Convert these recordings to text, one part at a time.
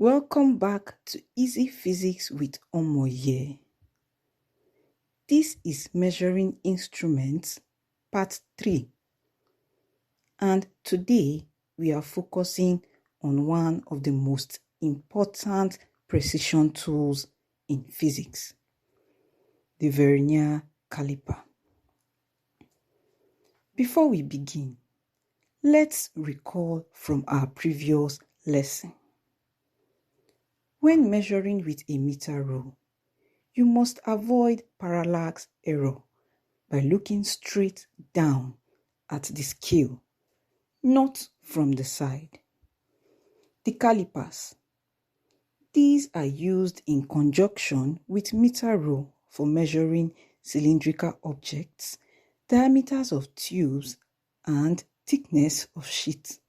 Welcome back to Easy Physics with Omonye. This is Measuring Instruments, Part 3. And today we are focusing on one of the most important precision tools in physics, the Vernier Calliper. Before we begin, let's recall from our previous lesson. When measuring with a meter rule, you must avoid parallax error by looking straight down at the scale, not from the side. The calipers. These are used in conjunction with meter rule for measuring cylindrical objects, diameters of tubes, and thickness of sheets.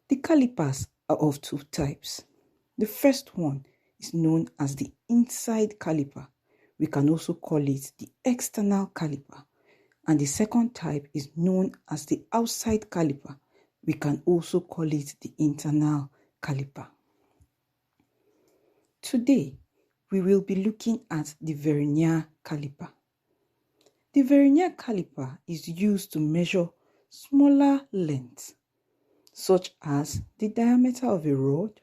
The calipers are of two types. The first one is known as the inside caliper. We can also call it the external caliper. And the second type is known as the outside caliper. We can also call it the internal caliper. Today, we will be looking at the Vernier Calliper. The Vernier Calliper is used to measure smaller lengths, such as the diameter of a rod,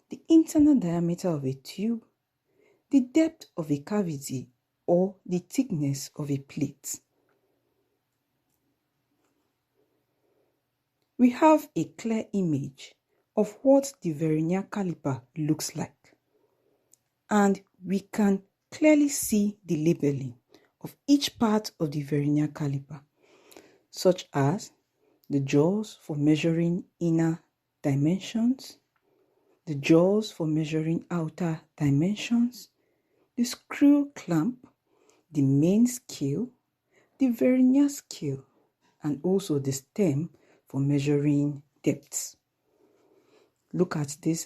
the internal diameter of a tube, the depth of a cavity, or the thickness of a plate. We have a clear image of what the Vernier Calliper looks like, and we can clearly see the labeling of each part of the Vernier Calliper, such as the jaws for measuring inner dimensions, the jaws for measuring outer dimensions, the screw clamp, the main scale, the vernier scale, and also the stem for measuring depths. Look at this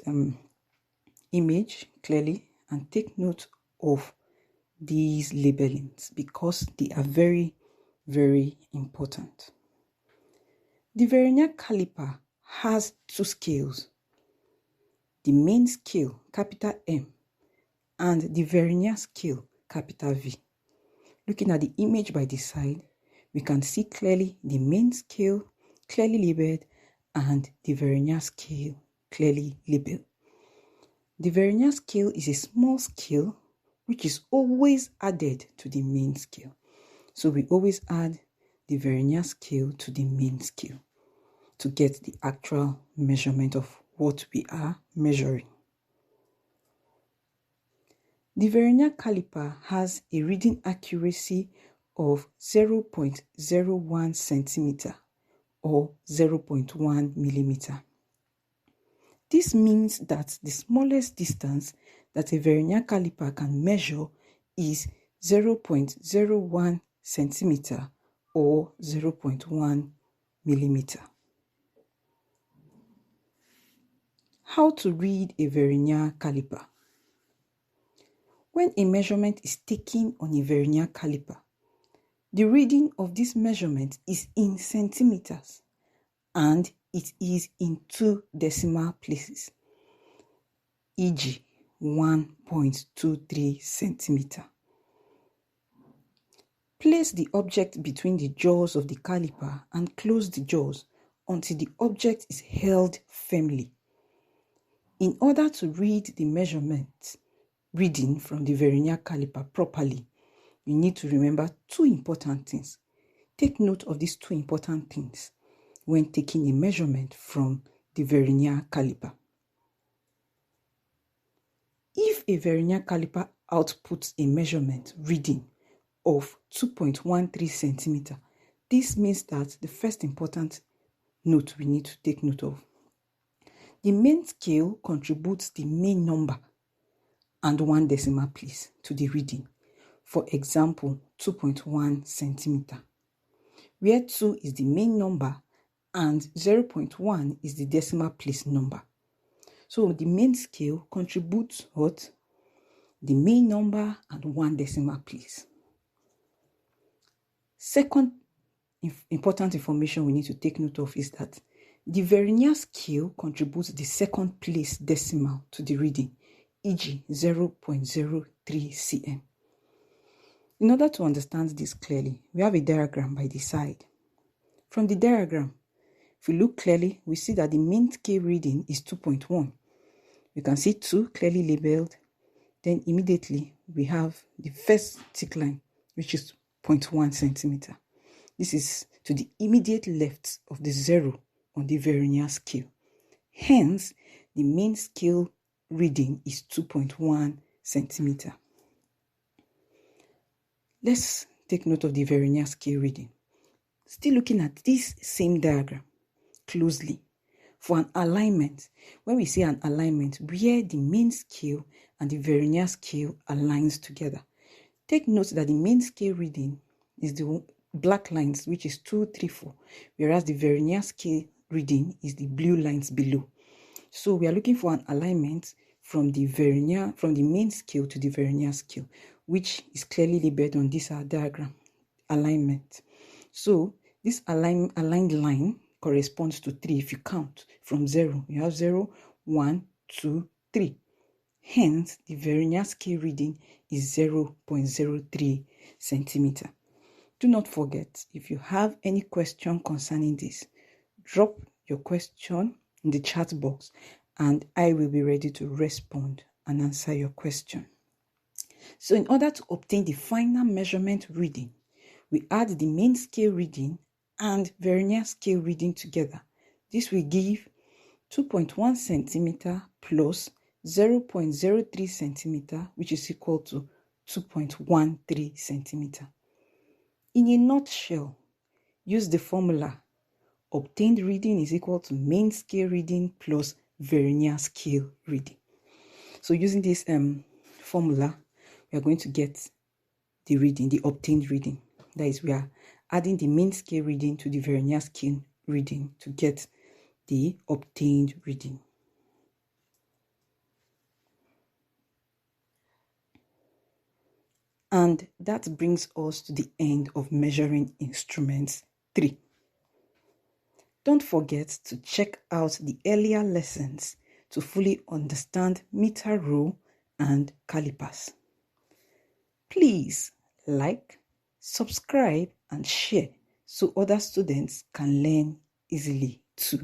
image clearly and take note of these labelings because they are very, very important. The Vernier Calliper has two scales, the main scale, capital M, and the vernier scale, capital V. Looking at the image by the side, we can see clearly the main scale, clearly labeled, and the vernier scale, clearly labeled. The vernier scale is a small scale which is always added to the main scale. So we always add the vernier scale to the main scale to get the actual measurement of what we are measuring. The Vernier Calliper has a reading accuracy of 0.01 centimeter or 0.1 millimeter. This means that the smallest distance that a Vernier Calliper can measure is 0.01 centimeter or 0.1 millimeter. How to read a Vernier Calliper? When a measurement is taken on a Vernier Calliper, the reading of this measurement is in centimeters and it is in 2 decimal places, e.g. 1.23 centimeter. Place the object between the jaws of the caliper and close the jaws until the object is held firmly. In order to read the measurement reading from the Vernier Calliper properly, you need to remember two important things. Take note of these two important things when taking a measurement from the Vernier Calliper. If a Vernier Calliper outputs a measurement reading of 2.13 centimeter, this means that the first important note we need to take note of. The main scale contributes the main number and 1 decimal place to the reading. For example, 2.1 centimeter, where 2 is the main number and 0.1 is the decimal place number. So the main scale contributes what? The main number and 1 decimal place. Second important information we need to take note of is that The Vernier scale contributes the second place decimal to the reading, e.g. 0.03 cm. In order to understand this clearly, we have a diagram by the side. From the diagram, if we look clearly, we see that the mean scale reading is 2.1. You can see 2 clearly labeled. Then immediately we have the first tick line, which is 0.1 centimeter. This is to the immediate left of the 0 on the Vernier scale. Hence, the mean scale reading is 2.1 centimeter. Let's take note of the Vernier scale reading. Still looking at this same diagram closely. For an alignment, when we say an alignment, where the mean scale and the Vernier scale aligns together. Take note that the mean scale reading is the black lines, which is 2, 3, 4, whereas the Vernier scale reading is the blue lines below. So we are looking for an alignment from the main scale to the Vernier scale, which is clearly labeled on this diagram, alignment. So this aligned line corresponds to 3 if you count from 0. You have 0, 1, 2, 3. Hence, the Vernier scale reading is 0.03 centimeter. Do not forget, if you have any question concerning this, drop your question in the chat box and I will be ready to respond and answer your question. So in order to obtain the final measurement reading, we add the mean scale reading and Vernier scale reading together. This will give 2.1 centimeter plus 0.03 centimeter, which is equal to 2.13 centimeter. In a nutshell, use the formula. Obtained reading is equal to mean scale reading plus Vernier scale reading. So using this formula, we are going to get the reading, the obtained reading. That is, we are adding the mean scale reading to the Vernier scale reading to get the obtained reading. And that brings us to the end of measuring instruments 3. Don't forget to check out the earlier lessons to fully understand meter rule and calipers. Please like, subscribe, and share so other students can learn easily too.